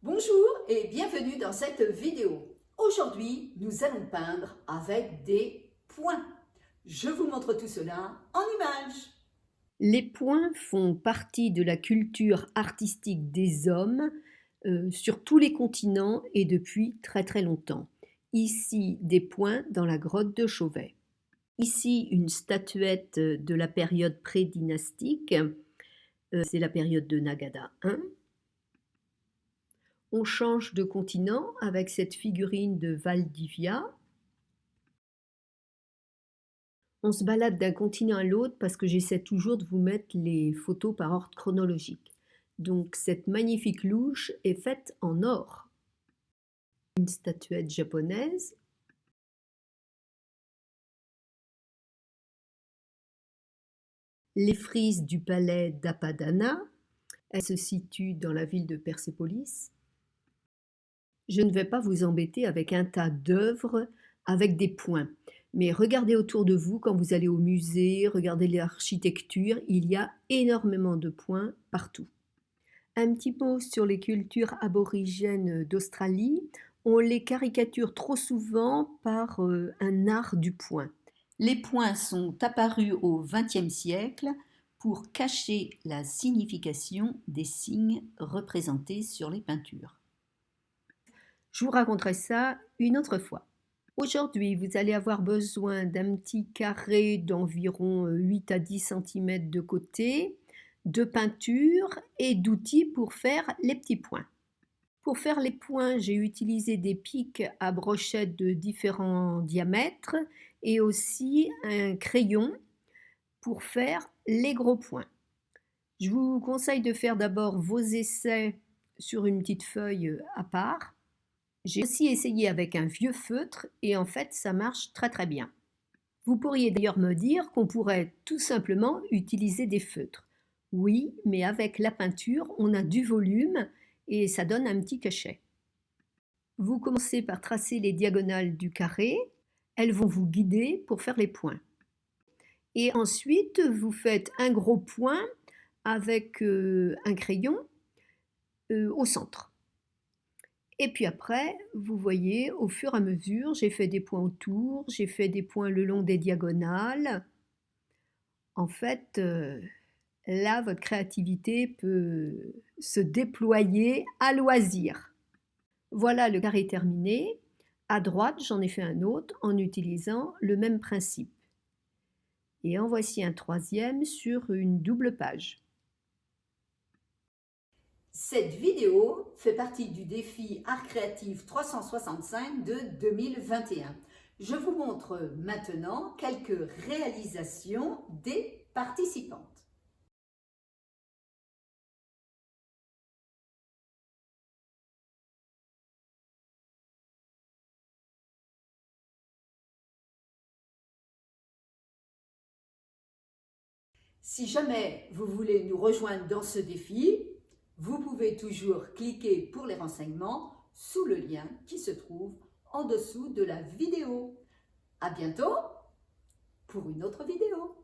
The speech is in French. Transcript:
Bonjour et bienvenue dans cette vidéo. Aujourd'hui, nous allons peindre avec des points. Je vous montre tout cela en images. Les points font partie de la culture artistique des hommes sur tous les continents et depuis très très longtemps. Ici, des points dans la grotte de Chauvet. Ici, une statuette de la période pré-dynastique, c'est la période de Nagada I. On change de continent avec cette figurine de Valdivia. On se balade d'un continent à l'autre parce que j'essaie toujours de vous mettre les photos par ordre chronologique. Donc cette magnifique louche est faite en or. Une statuette japonaise. Les frises du palais d'Apadana. Elles se situent dans la ville de Persépolis. Je ne vais pas vous embêter avec un tas d'œuvres avec des points. Mais regardez autour de vous quand vous allez au musée, regardez l'architecture, il y a énormément de points partout. Un petit mot sur les cultures aborigènes d'Australie. On les caricature trop souvent par un art du point. Les points sont apparus au XXe siècle pour cacher la signification des signes représentés sur les peintures. Je vous raconterai ça une autre fois. Aujourd'hui, vous allez avoir besoin d'un petit carré d'environ 8 à 10 cm de côté, de peinture et d'outils pour faire les petits points. Pour faire les points, j'ai utilisé des pics à brochettes de différents diamètres et aussi un crayon pour faire les gros points. Je vous conseille de faire d'abord vos essais sur une petite feuille à part. J'ai aussi essayé avec un vieux feutre et en fait ça marche très très bien. Vous pourriez d'ailleurs me dire qu'on pourrait tout simplement utiliser des feutres. Oui, mais avec la peinture, on a du volume et ça donne un petit cachet. Vous commencez par tracer les diagonales du carré. Elles vont vous guider pour faire les points. Et ensuite, vous faites un gros point avec un crayon au centre. Et puis après, vous voyez, au fur et à mesure, j'ai fait des points autour, j'ai fait des points le long des diagonales. En fait, là, votre créativité peut se déployer à loisir. Voilà, le carré terminé. À droite, j'en ai fait un autre en utilisant le même principe. Et en voici un troisième sur une double page. Cette vidéo fait partie du défi Art Créatif 365 de 2021. Je vous montre maintenant quelques réalisations des participantes. Si jamais vous voulez nous rejoindre dans ce défi, vous pouvez toujours cliquer pour les renseignements sous le lien qui se trouve en dessous de la vidéo. À bientôt pour une autre vidéo.